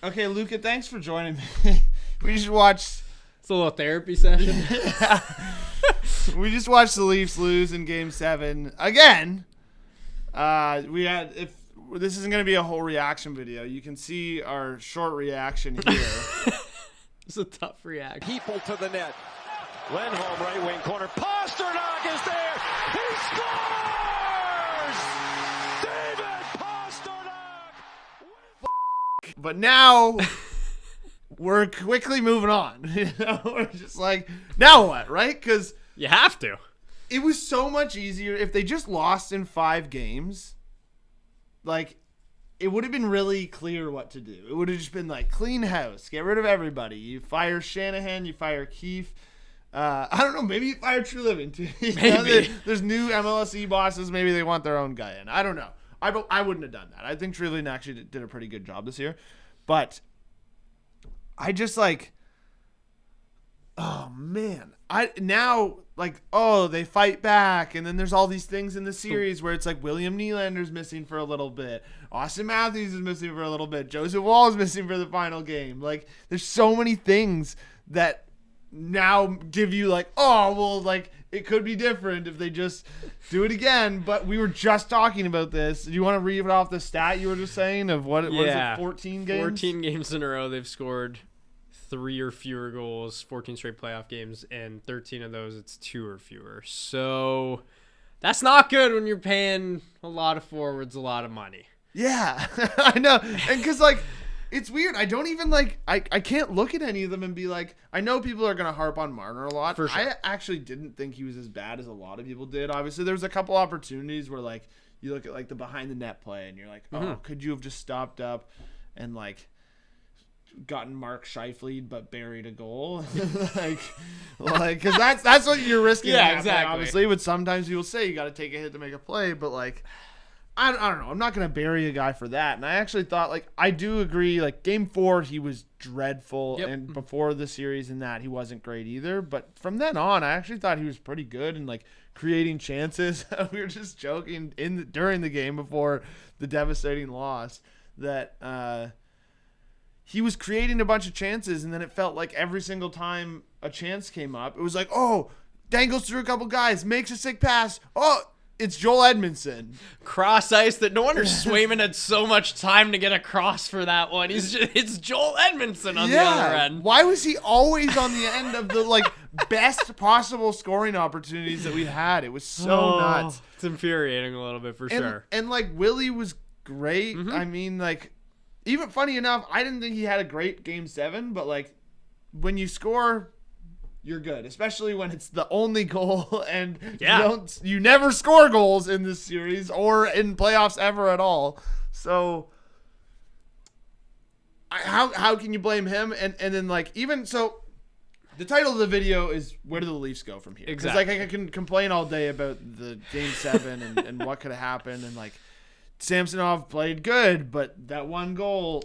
Okay, Luca, thanks for joining me. We just watched. It's a little therapy session. We just watched the Leafs lose in Game 7 again. If this isn't going to be a whole reaction video, you can see our short reaction here. It's a tough reaction. People to the net. Lindholm, right wing corner. Pasternak is there. He scores! David Pasternak! But now we're quickly moving on. We're just like, now what, right? Because You have to. it was so much easier if they just lost in 5 games. Like, it would have been really clear what to do. It would have just been like, clean house, get rid of everybody. You fire Shanahan, you fire Keefe. I don't know, maybe you fire Treliving too. Maybe. There's new MLSE bosses. Maybe they want their own guy in. I don't know. I wouldn't have done that. I think Treliving actually did a pretty good job this year. But I just like, oh man. They fight back, and then there's all these things in the series where it's like William Nylander's missing for a little bit. Austin Matthews is missing for a little bit. Joseph Wall is missing for the final game. Like, there's so many things that now give you like, oh, well, like, it could be different if they just do it again. But we were just talking about this. Do you want to read off the stat you were just saying of what is it, 14 games? 14 games in a row they've scored 3 or fewer goals, 14 straight playoff games, and 13 of those it's 2 or fewer. So that's not good when you're paying a lot of forwards a lot of money. Yeah, I know. And because, like, it's weird. I don't even, like, I can't look at any of them and be like, I know people are going to harp on Marner a lot. For sure. I actually didn't think he was as bad as a lot of people did. Obviously, there was a couple opportunities where, like, you look at, like, the behind-the-net play and you're like, oh, could you have just stopped up and, like, gotten Mark Scheifele but buried a goal? like because that's what you're risking. Yeah, in that exactly. play, obviously, but sometimes people say you got to take a hit to make a play, but like I don't know, I'm not gonna bury a guy for that. And I actually thought, like, I do agree, like, Game 4 he was dreadful. Yep. And before the series and that he wasn't great either, but from then on I actually thought he was pretty good and, like, creating chances. We were just joking during the game before the devastating loss that he was creating a bunch of chances, and then it felt like every single time a chance came up, it was like, oh, dangles through a couple guys, makes a sick pass. Oh, it's Joel Edmondson. Cross ice that no wonder Swayman had so much time to get across for that one. It's Joel Edmondson on the other end. Why was he always on the end of the, like, best possible scoring opportunities that we had? It was so nuts. It's infuriating a little bit for sure. And like, Willie was great. I mean, like, even funny enough, I didn't think he had a great Game 7, but, like, when you score, you're good, especially when it's the only goal, and you never score goals in this series or in playoffs ever at all. So how can you blame him? And then, like, even so, the title of the video is "Where do the Leafs go from here?" Exactly. Because, like, I can complain all day about the Game 7 and what could have happened, and, like, Samsonov played good, but that one goal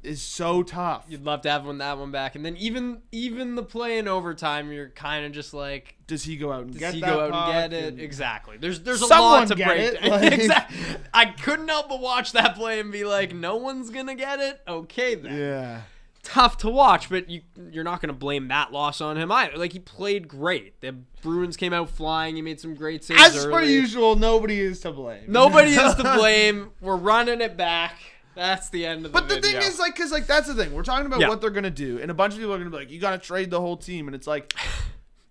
is so tough. You'd love to have that one back. And then even the play in overtime, you're kind of just like, does he go out and does get he that go out puck? and get it? Exactly. There's a Someone lot to get break it, down. like- Exactly. I couldn't help but watch that play and be like, no one's gonna get it. Okay then. Yeah. Tough to watch, but you're not gonna blame that loss on him either. Like, he played great. The Bruins came out flying. He made some great saves As per early. usual, nobody is to blame. Nobody is to blame. We're running it back. That's the end of the video. But the thing is, like, because, like, that's the thing. We're talking about Yeah. what they're going to do. And a bunch of people are going to be like, you got to trade the whole team. And it's like,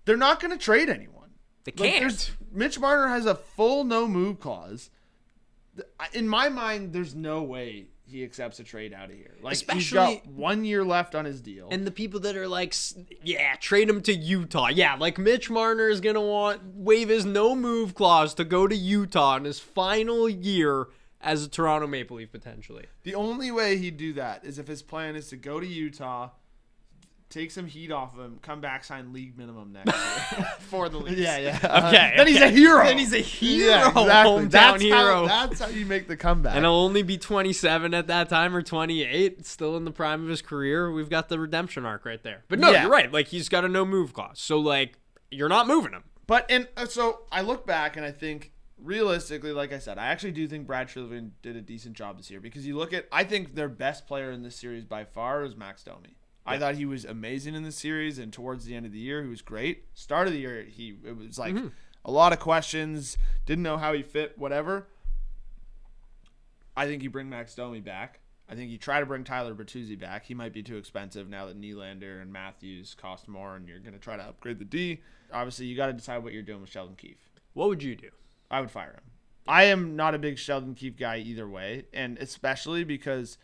they're not going to trade anyone. They Like, can't. Mitch Marner has a full no-move clause. In my mind, there's no way he accepts a trade out of here. Like, he's Especially- got 1 year left on his deal. And the people that are like, yeah, trade him to Utah. Yeah, like, Mitch Marner is going to waive his no-move clause to go to Utah in his final year as a Toronto Maple Leaf, potentially. The only way he'd do that is if his plan is to go to Utah, take some heat off of him, come back, sign league minimum next year. For the Leafs. Yeah. Okay. Then he's a hero. Then he's a hero. Yeah, exactly. Hometown hero. That's how you make the comeback. And he'll only be 27 at that time, or 28, still in the prime of his career. We've got the redemption arc right there. But no, Yeah. you're right. Like, he's got a no-move clause. So, like, you're not moving him. But, and so I look back and I think, realistically, like I said, I actually do think Brad Treliving did a decent job this year because you look at, I think their best player in this series by far is Max Domi. I thought he was amazing in this series, and towards the end of the year, he was great. Start of the year, it was like a lot of questions, didn't know how he fit, whatever. I think you bring Max Domi back. I think you try to bring Tyler Bertuzzi back. He might be too expensive now that Nylander and Matthews cost more, and you're going to try to upgrade the D. Obviously, you got to decide what you're doing with Sheldon Keefe. What would you do? I would fire him. I am not a big Sheldon Keefe guy either way, and especially because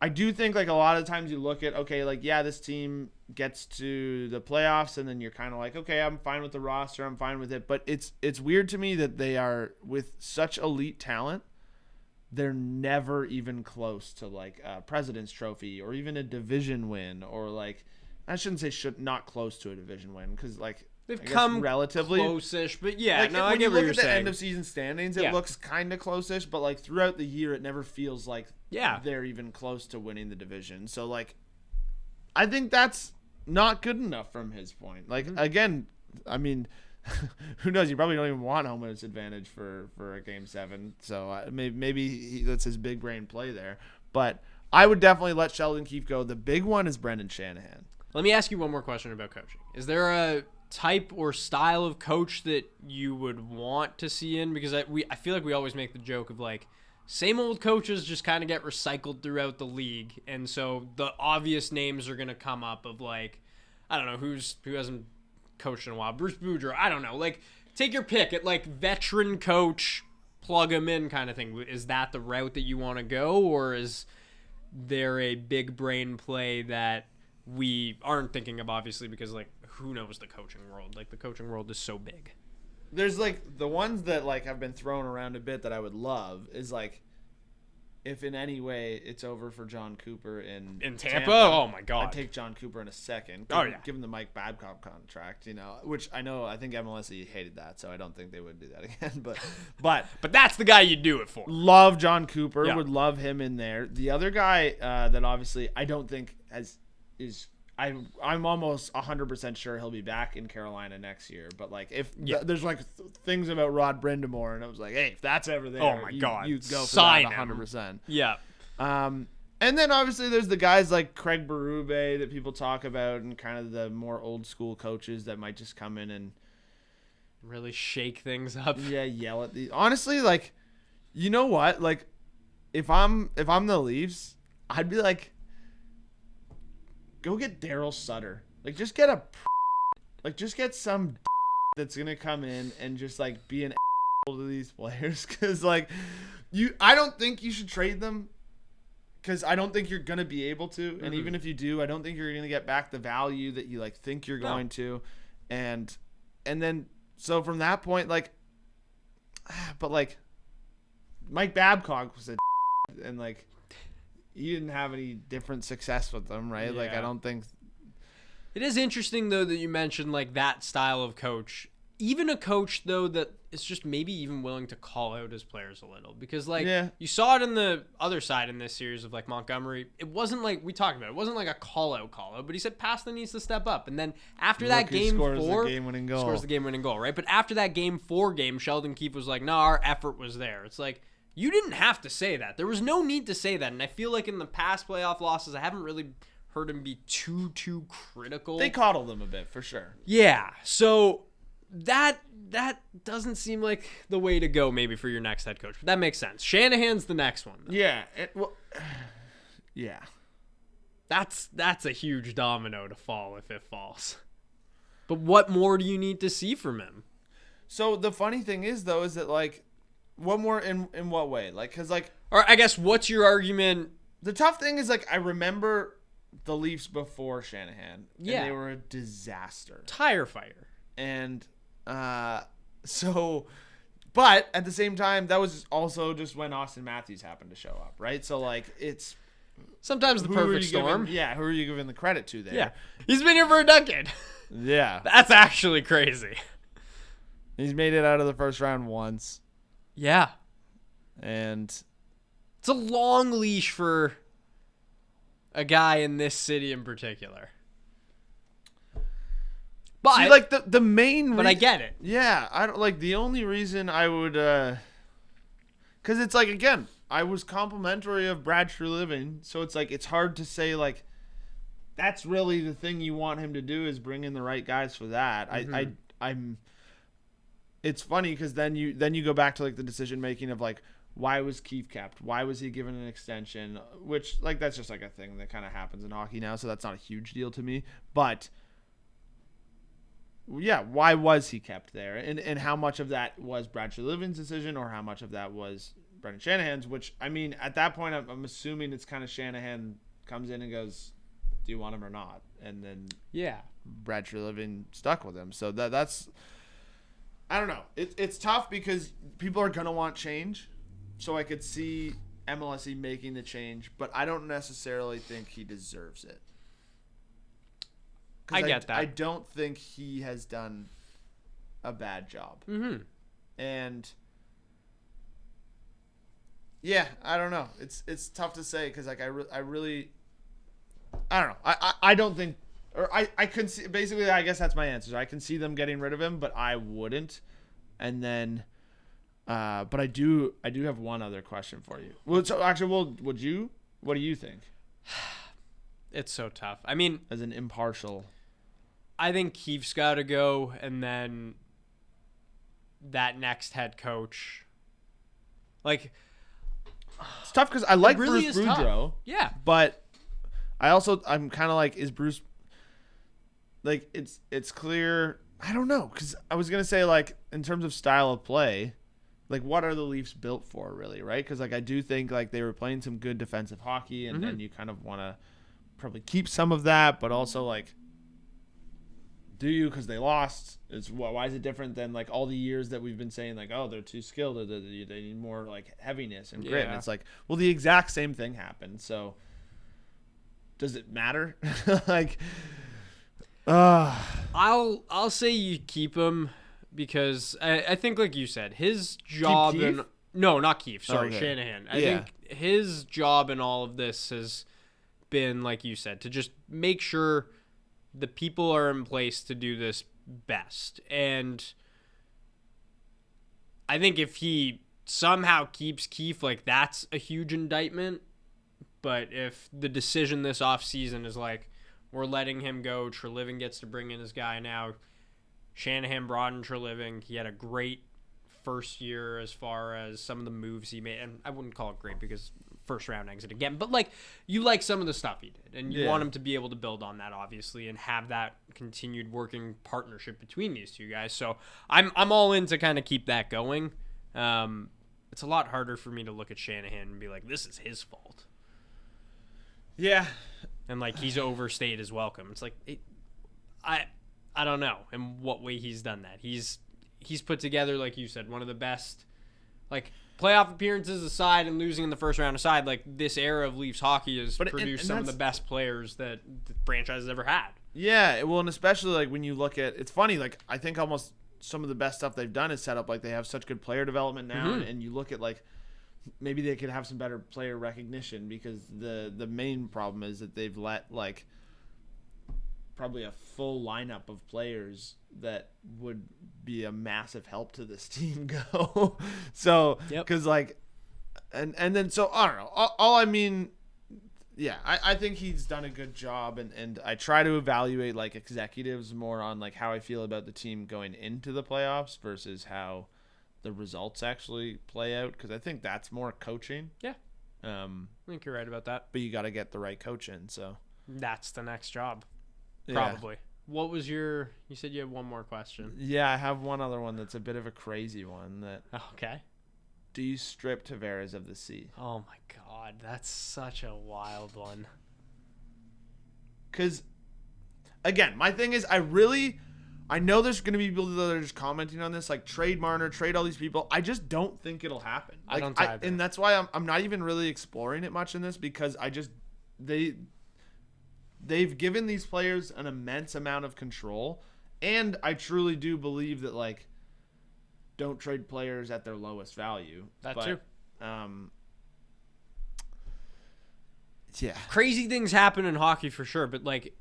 I do think like a lot of times you look at, okay, like, yeah, this team gets to the playoffs, and then you're kind of like, okay, I'm fine with the roster, I'm fine with it. But it's weird to me that they are, with such elite talent, they're never even close to like a President's Trophy or even a division win, or like, I shouldn't say not close to a division win, because like they've I guess come relatively close-ish, but yeah, like, no, when I get you what look you're at the saying. end of season standings, it looks kind of close-ish, but like throughout the year, it never feels like they're even close to winning the division. So like, I think that's not good enough from his point. Like again, I mean, who knows? You probably don't even want home ice advantage for a game 7. So maybe that's his big brain play there. But I would definitely let Sheldon Keefe go. The big one is Brendan Shanahan. Let me ask you one more question about coaching. Is there a type or style of coach that you would want to see in? Because I feel like we always make the joke of like, same old coaches just kind of get recycled throughout the league, and so the obvious names are going to come up of like, I don't know, who hasn't coached in a while. Bruce Boudreau, I don't know. Like, take your pick at like veteran coach, plug him in kind of thing. Is that the route that you want to go, or is there a big brain play that we aren't thinking of, obviously, because like, who knows the coaching world? Like, the coaching world is so big. There's like the ones that like have been thrown around a bit that I would love is like, if in any way it's over for John Cooper in Tampa. Oh my God, I'd take John Cooper in a second. Give him the Mike Babcock contract, which I think MLS hated that, so I don't think they would do that again. But that's the guy you do it for. Love John Cooper. Would love him in there. The other guy that obviously I don't think is. I'm almost 100% sure he'll be back in Carolina next year. But like, if there's like things about Rod Brindamore, and I was like, hey, if that's ever there, oh my God, you go for sign that 100%. Yeah. And then obviously there's the guys like Craig Berube that people talk about, and kind of the more old school coaches that might just come in and really shake things up. Yeah, yell at the. Honestly, like, you know what? Like, if I'm the Leafs, I'd be like, go get Daryl Sutter. Like, just get just get some that's gonna come in and just like be an to these players, because like, I don't think you should trade them, because I don't think you're gonna be able to, and even if you do, I don't think you're gonna get back the value that you like think you're going to, and then so from that point, like, but like, Mike Babcock was and like, you didn't have any different success with them, right? Yeah. Like, I don't think. It is interesting, though, that you mentioned, like, that style of coach. Even a coach, though, that is just maybe even willing to call out his players a little. Because, like, you saw it in the other side in this series of, like, Montgomery. It wasn't like, we talked about it, wasn't like a call-out, but he said Paston needs to step up. And then after that game scores 4, the game-winning goal. Scores the game-winning goal, right? But after that game 4 game, Sheldon Keefe was like, no, our effort was there. It's like, you didn't have to say that. There was no need to say that. And I feel like in the past playoff losses, I haven't really heard him be too critical. They coddled him a bit, for sure. Yeah. So that doesn't seem like the way to go maybe for your next head coach. But that makes sense. Shanahan's the next one, though. Yeah. Yeah. That's a huge domino to fall if it falls. But what more do you need to see from him? So the funny thing is, though, is that, like, what more in what way? Like, because, like... Or I guess, what's your argument? The tough thing is, like, I remember the Leafs before Shanahan. Yeah. And they were a disaster. Tire fire. And, so... But, at the same time, that was also just when Austin Matthews happened to show up, right? So, like, it's... Sometimes the perfect storm. Who are you giving the credit to there? Yeah. He's been here for a decade. Yeah. That's actually crazy. He's made it out of the first round once. Yeah. And it's a long leash for a guy in this city in particular. But See, like the main. I get it. Yeah, I don't like the only reason I would, because it's like again, I was complimentary of Brad Treliving, so it's like it's hard to say like that's really the thing you want him to do is bring in the right guys for that. Mm-hmm. I'm. It's funny because then you go back to like the decision making of like why was Keefe kept? Why was he given an extension? Which like that's just like a thing that kind of happens in hockey now, so that's not a huge deal to me. But yeah, why was he kept there? And how much of that was Brad Treliving's decision or how much of that was Brendan Shanahan's? Which, I mean, at that point, I'm assuming it's kind of Shanahan comes in and goes, do you want him or not? And then Brad Treliving stuck with him. So that's – I don't know. It's tough because people are going to want change. So I could see MLSE making the change, but I don't necessarily think he deserves it. I get that. I don't think he has done a bad job. Mm-hmm. And yeah, I don't know. It's tough to say because like I really I don't know. I don't think or I could see basically I guess that's my answer. I can see them getting rid of him, but I wouldn't. And then but I do have one other question for you. Well, so actually, what do you think? It's so tough. I mean, as an impartial, I think Keefe's got to go, and then that next head coach. Like, it's tough because I like really Bruce Boudreau. Yeah, but I'm kind of like, is Bruce like it's clear? I don't know because I was gonna say like in terms of style of play. Like, what are the Leafs built for, really, right? Because, like, I do think, like, they were playing some good defensive hockey, and then you kind of want to probably keep some of that, but also, like, do you? Because they lost. Why is it different than, like, all the years that we've been saying, like, oh, they're too skilled, or they need more, like, heaviness and grit. Yeah. And it's like, well, the exact same thing happened, so does it matter? Like, I'll say you keep him. Because I think, like you said, his job no, not Keefe. Sorry, okay. Shanahan. I think his job in all of this has been, like you said, to just make sure the people are in place to do this best. And I think if he somehow keeps Keefe, like that's a huge indictment. But if the decision this offseason is like, we're letting him go, Treliving gets to bring in his guy now. Shanahan brought in Treliving. He had a great first year as far as some of the moves he made. And I wouldn't call it great because first round exit again. But, like, you like some of the stuff he did. And you want him to be able to build on that, obviously, and have that continued working partnership between these two guys. So I'm all in to kind of keep that going. It's a lot harder for me to look at Shanahan and be like, this is his fault. Yeah. And, like, he's overstayed his welcome. It's like, I don't know in what way he's done that. He's put together, like you said, one of the best, like, playoff appearances aside and losing in the first round aside, like, this era of Leafs hockey has produced some of the best players that the franchise has ever had. Yeah, well, and especially, like, when you look at – it's funny, like, I think almost some of the best stuff they've done is set up, like, they have such good player development now, and you look at, like, maybe they could have some better player recognition because the main problem is that they've let, like – probably a full lineup of players that would be a massive help to this team go. So, because like, and then, so I don't know. All I mean, yeah, I think he's done a good job and I try to evaluate like executives more on like how I feel about the team going into the playoffs versus how the results actually play out. Cause I think that's more coaching. Yeah. I think you're right about that. But you got to get the right coach in. So that's the next job. Probably. Yeah. What was you said you had one more question. Yeah, I have one other one that's a bit of a crazy one. Okay. Do you strip Tavares of the C? Oh my God, that's such a wild one. Because, again, my thing is I know there's going to be people that are just commenting on this, like trade Marner, trade all these people. I just don't think it'll happen. Like, I don't either. And that's why I'm not even really exploring it much in this because they've given these players an immense amount of control, and I truly do believe that, like, don't trade players at their lowest value. Too. Yeah. Crazy things happen in hockey for sure, but, like,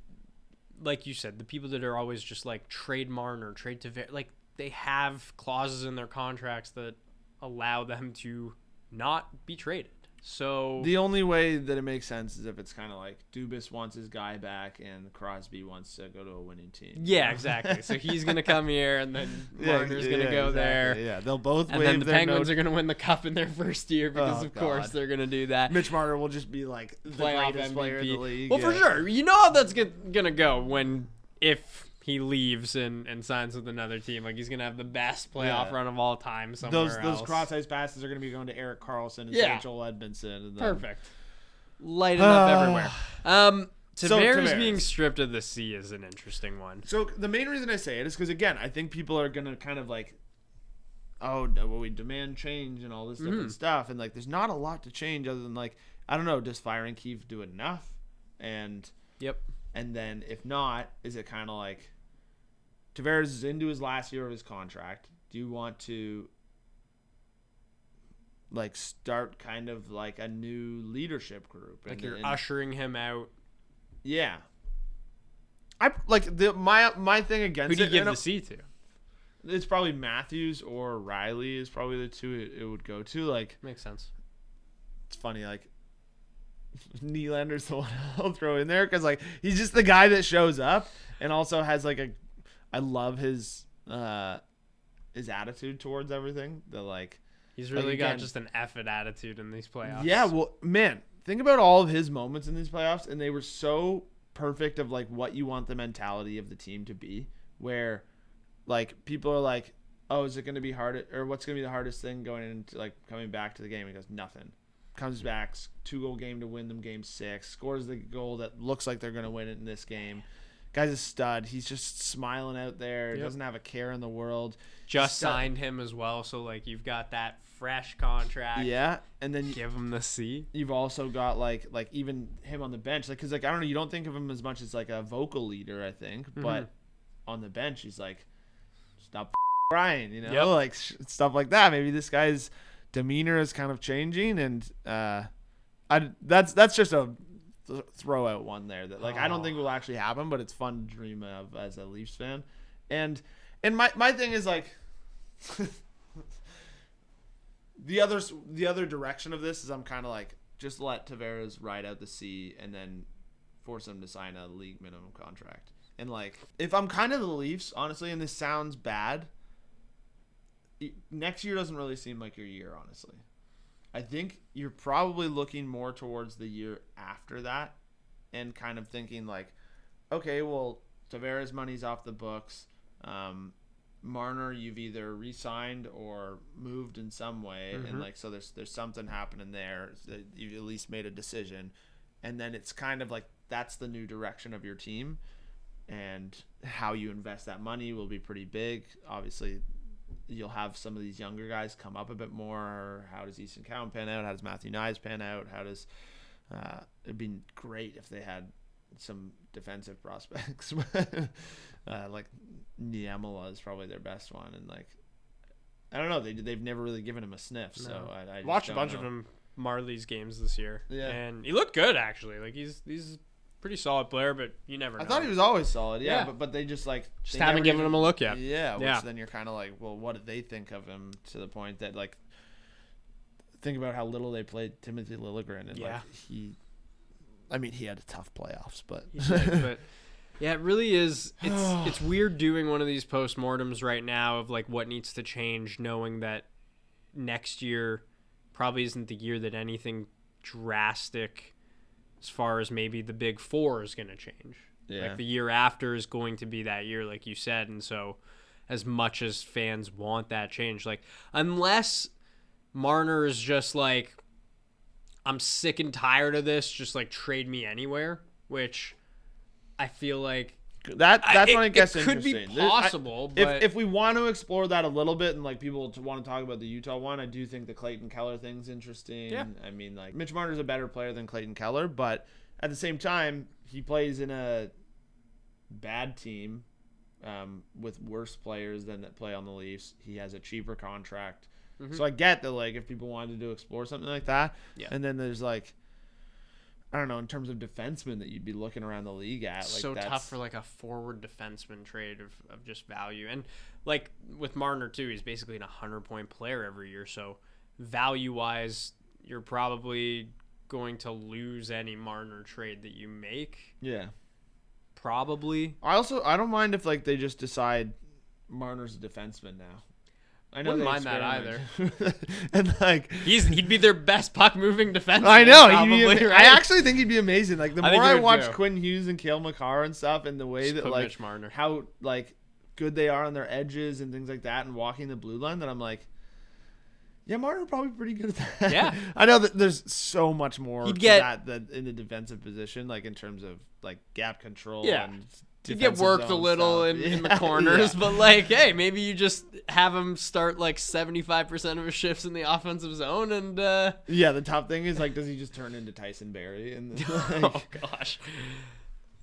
like you said, the people that are always just like trade Marner, trade Tavares, like they have clauses in their contracts that allow them to not be traded. So the only way that it makes sense is if it's kind of like Dubas wants his guy back and Crosby wants to go to a winning team. yeah, exactly. So he's gonna come here, and then Marner's gonna go there. Yeah, they'll both And waive then the their Penguins are going to win the cup in their first year because, Oh, of course, God. they're going to do that. Mitch Marner will just be like the Playoff greatest player in the MVP. league. Well, for yeah. sure. You know how that's going to go if he leaves and signs with another team. Like, he's going to have the best playoff Yeah. run of all time somewhere Those else. cross-ice passes are going to be going to Erik Karlsson and Yeah. Joel Edmondson. And then, Perfect. Lighting up everywhere. So, Tavares Tavares. being stripped of the C is an interesting one. So the main reason I say it is because, again, I think people are going to kind of like, oh, no, well, we demand change and all this different stuff. And, like, there's not a lot to change other than, like, I don't know, does firing Keefe do enough? And Yep. then if not, is it kind of like Tavares is into his last year of his contract? Do you want to like start kind of like a new leadership group? Like, you're ushering him out. Yeah. I like my thing against Who do you it, give and the C to? it's probably Matthews or Riley is probably the two it would go to. Like, Makes sense. it's funny, like Nylander's the one I'll throw in there because like he's just the guy that shows up and also has like I love his attitude towards everything. The like He's really like, got again, just an effort attitude in these playoffs. yeah, well, man, think about all of his moments in these playoffs, and they were so perfect of like what you want the mentality of the team to be. Where like people are like, oh, is it going to be hard, or what's going to be the hardest thing going into like coming back to the game? He goes, nothing. Comes back, 2-goal game to win them game 6, scores the goal that looks like they're going to win it in this game. Guy's a stud. He's just smiling out there. Yep. Doesn't have a care in the world. Just signed him as well, so like you've got that fresh contract. Yeah, and then Give him the C. you've also got like even him on the bench, like because like I don't know, you don't think of him as much as like a vocal leader, I think, but on the bench he's like, stop crying, you know, Yep. like stuff like that. Maybe this guy's demeanor is kind of changing, and that's just a throw out one there that like I don't think will actually happen, but it's fun to dream of as a Leafs fan, and my thing is like. The other direction of this is I'm kind of like just let Tavares ride out the sea and then force him to sign a league minimum contract. And like if I'm kind of the Leafs, honestly, and this sounds bad, next year doesn't really seem like your year, honestly. I think you're probably looking more towards the year after that and kind of thinking like, okay, well, Tavares money's off the books. Marner, you've either re-signed or moved in some way, and like so there's something happening there. You've at least made a decision, and then it's kind of like that's the new direction of your team, and how you invest that money will be pretty big. Obviously, you'll have some of these younger guys come up a bit more. How does Easton Cowan pan out? How does Matthew Nyes pan out? How does it'd be great if they had some defensive prospects. Like Niemela is probably their best one, and like I don't know, they've never really given him a sniff. No. So I just watched a don't bunch know. of him Marley's games this year. Yeah. And he looked good actually. Like he's a pretty solid player, but you never know. I thought he was always solid, yeah. Yeah. But they just like Just they haven't never given him a look yet. Yeah, which Yeah. then you're kind of like, well, what did they think of him to the point that like think about how little they played Timothy Liljegren, and Yeah. like he had a tough playoffs, but But yeah, it really is. It's weird doing one of these postmortems right now of like what needs to change, knowing that next year probably isn't the year that anything drastic as far as maybe the big four is going to change. Yeah. Like the year after is going to be that year, like you said. And so as much as fans want that change, like unless Marner is just like, I'm sick and tired of this, just like trade me anywhere, which I feel like that's when it gets could be interesting. possible, but If we want to explore that a little bit, and like people want to talk about the Utah one, I do think the Clayton Keller thing's interesting. Yeah. I mean, like Mitch Marner's a better player than Clayton Keller, but at the same time, he plays in a bad team with worse players than that play on the Leafs. He has a cheaper contract, so I get that. Like if people wanted to explore something like that, Yeah. and then there's like, I don't know, in terms of defensemen that you'd be looking around the league at. Like, so tough for like a forward defenseman trade of just value. And like with Marner too, he's basically an 100-point player every year. So value-wise, you're probably going to lose any Marner trade that you make. Yeah. Probably. I don't mind if like they just decide Marner's a defenseman now. I know wouldn't mind that either. And like he'd be their best puck moving defenseman. I know. Probably, right? I actually think he'd be amazing. Like the more I watch too. Quinn Hughes and Cale Makar and stuff, and the way Just that put like Mitch Marner. how like good they are on their edges and things like that, and walking the blue line, that I'm like, yeah, Marner probably pretty good at that. Yeah. I know that there's so much more He'd to get- that in the defensive position, like in terms of like gap control. Yeah. And You get worked a little stuff. in the Yeah, corners, yeah. but like, hey, maybe you just have him start like 75% of his shifts in the offensive zone, and Yeah, the top thing is like, does he just turn into Tyson Berry? And like, oh gosh,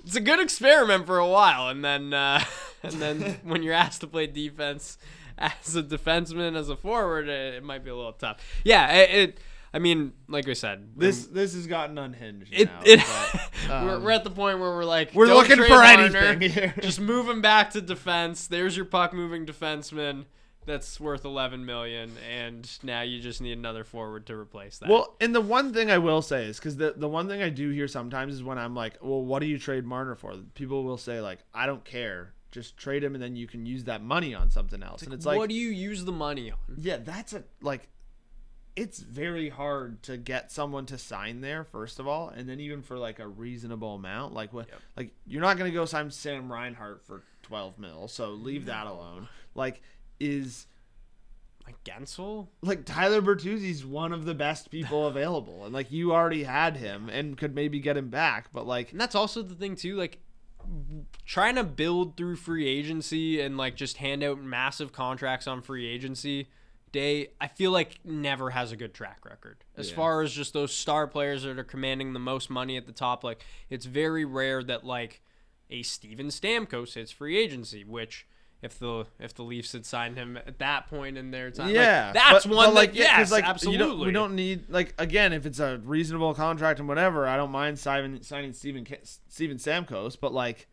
it's a good experiment for a while, and then when you're asked to play defense as a defenseman, as a forward, it might be a little tough. Yeah, I mean, like we said, this has gotten unhinged. It, now, it but, we're at the point where we're like, we're don't looking trade for Marner, anything here. Just move him back to defense. There's your puck moving defenseman that's worth $11 million, and now you just need another forward to replace that. Well, and the one thing I will say is, because the one thing I do hear sometimes is when I'm like, well, what do you trade Marner for? People will say like, I don't care. Just trade him, and then you can use that money on something else. And it's like, what do you use the money on? yeah, that's it's very hard to get someone to sign there, first of all, and then even for like a reasonable amount. Like what? Yep. Like you're not gonna go sign Sam Reinhart for 12 mil, so leave that alone. Like Like Gensel? like Tyler Bertuzzi's one of the best people available, and like you already had him and could maybe get him back, but like And that's also the thing too, like trying to build through free agency and like just hand out massive contracts on free agency day, I feel like never has a good track record. As far as just those star players that are commanding the most money at the top, like it's very rare that like a Steven Stamkos hits free agency, which if the Leafs had signed him at that point in their time, yeah, like, that's but, one but, like, that yes, like, absolutely. we don't need, like, again, if it's a reasonable contract and whatever, I don't mind signing Steven Stamkos, but like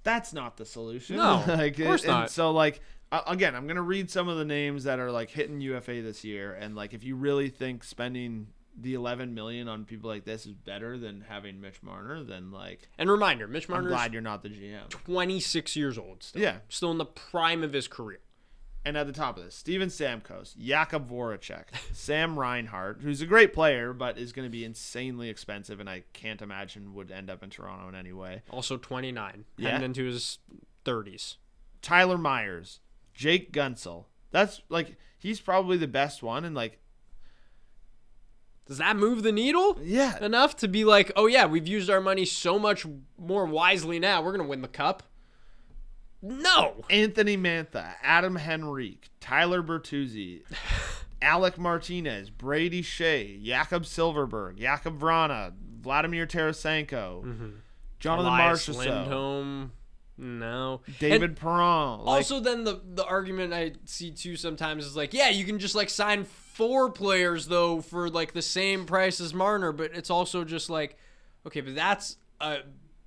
that's not the solution. No, like, of course and not. So like again, I'm gonna read some of the names that are like hitting UFA this year, and like if you really think spending the $11 million on people like this is better than having Mitch Marner, then like, And reminder, Mitch I'm Marner glad is you're not the GM. 26 years old still. Yeah. Still in the prime of his career. And at the top of this, Steven Stamkos, Jakub Voracek, Sam Reinhart, who's a great player, but is going to be insanely expensive, and I can't imagine would end up in Toronto in any way. Also 29. Yeah. Heading into his 30s. Tyler Myers, Jake Gunsel. That's like, he's probably the best one, and like, Does that move the needle? yeah. Enough to be like, oh yeah, we've used our money so much more wisely now. We're going to win the cup. No. Anthony Mantha, Adam Henrique, Tyler Bertuzzi, Alec Martinez, Brady Shea, Jakob Silverberg, Jakub Vrana, Vladimir Tarasenko, Jonathan Elias Marchessault, Lindholm. No. David Perron. Like, Also, then the argument I see too sometimes is like, yeah, you can just like sign 4 players though for like the same price as Marner, but it's also just like, okay, but that's a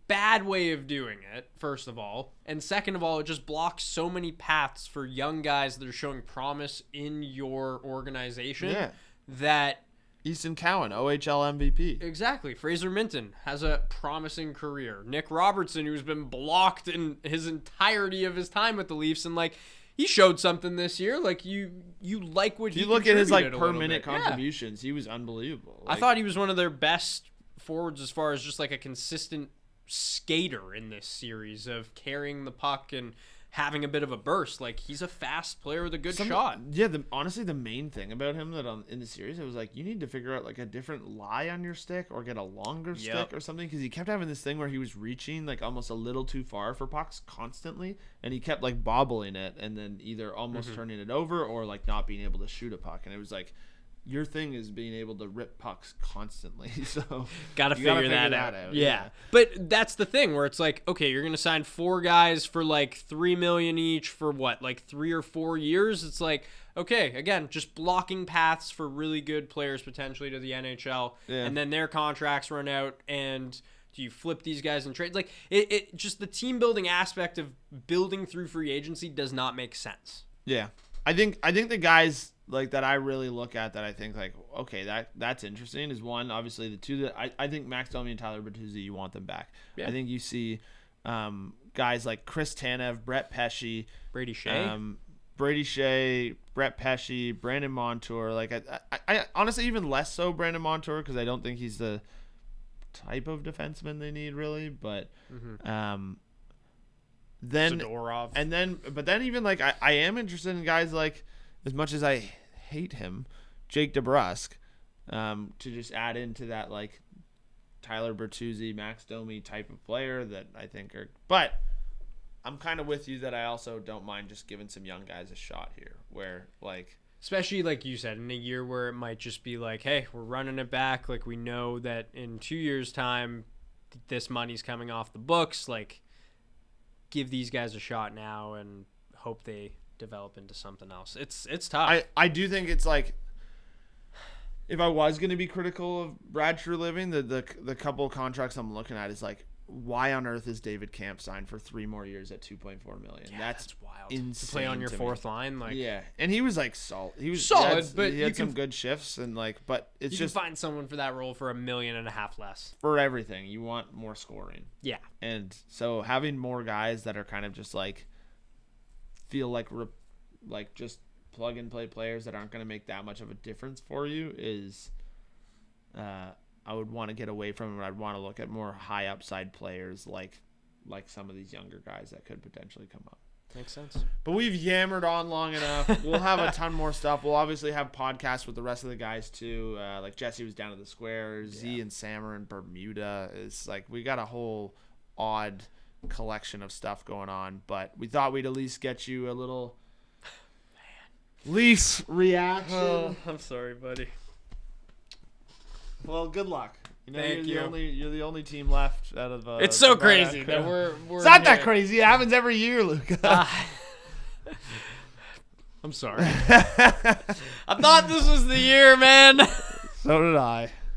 bad way of doing it, first of all, and second of all, it just blocks so many paths for young guys that are showing promise in your organization. Yeah. That Easton Cowan, OHL MVP. exactly. Fraser Minton has a promising career. Nick Robertson, who's been blocked in his entirety of his time with the Leafs, and like he showed something this year. Like you like what If he you look at his like contributed a per little minute bit. Yeah. contributions, he was unbelievable. I thought he was one of their best forwards as far as just like a consistent skater in this series of carrying the puck and having a bit of a burst. Like he's a fast player with a good shot. Yeah, honestly, the main thing about him that in the series, it was like you need to figure out like a different lie on your stick or get a longer stick or something, because he kept having this thing where he was reaching like almost a little too far for pucks constantly, and he kept like bobbling it and then either almost turning it over or like not being able to shoot a puck, and it was like, your thing is being able to rip pucks constantly, so Gotta you figure that out. Yeah. Yeah. But that's the thing where it's like, okay, you're gonna sign 4 guys for like $3 million each for what, like 3 or 4 years? It's like, okay, again, just blocking paths for really good players potentially to the NHL, and then their contracts run out, and do you flip these guys in trades? Like, it just the team building aspect of building through free agency does not make sense. Yeah. I think the guys like that I really look at that I think like, okay, that's interesting is one, obviously the two that I think Max Domi and Tyler Bertuzzi, you want them back. Yeah. I think you see guys like Chris Tanev, Brett Pesce, Brady Shea, Brett Pesce, Brandon Montour. Like I honestly even less so Brandon Montour because I don't think he's the type of defenseman they need really. But then Zadorov. But then even like I am interested in guys like, as much as I hate him, Jake DeBrusk, to just add into that like Tyler Bertuzzi, Max Domi type of player that I think are. But I'm kind of with you that I also don't mind just giving some young guys a shot here, where like, especially like you said, in a year where it might just be like, hey, we're running it back. Like we know that in 2 years' time, this money's coming off the books. Like, give these guys a shot now and hope they develop into something else. It's tough. I do think it's like, if I was going to be critical of Brad Treliving, the couple of contracts I'm looking at is like, why on earth is David Camp signed for 3 more years at $2.4 million? Yeah, that's wild. Insane to play on your fourth line, like yeah, and he was like solid. He was solid, but he had some good shifts and like, but it's you just can find someone for that role for $1.5 million less for everything. You want more scoring, yeah, and so having more guys that are kind of just like feel like just plug and play players that aren't going to make that much of a difference for you is I would want to get away from it. I'd want to look at more high upside players like some of these younger guys that could potentially come up. Makes sense. But we've yammered on long enough. We'll have a ton more stuff. We'll obviously have podcasts with the rest of the guys too. Like Jesse was down at the Square. Z and Sam are in Bermuda. It's like we got a whole odd collection of stuff going on. But we thought we'd at least get you a little Leafs reaction. Oh, I'm sorry, buddy. Well, good luck. You know, Thank you. You're the only team left out of. It's so crazy that we're It's not that crazy. It happens every year, Luca. I'm sorry. I thought this was the year, man. So did I.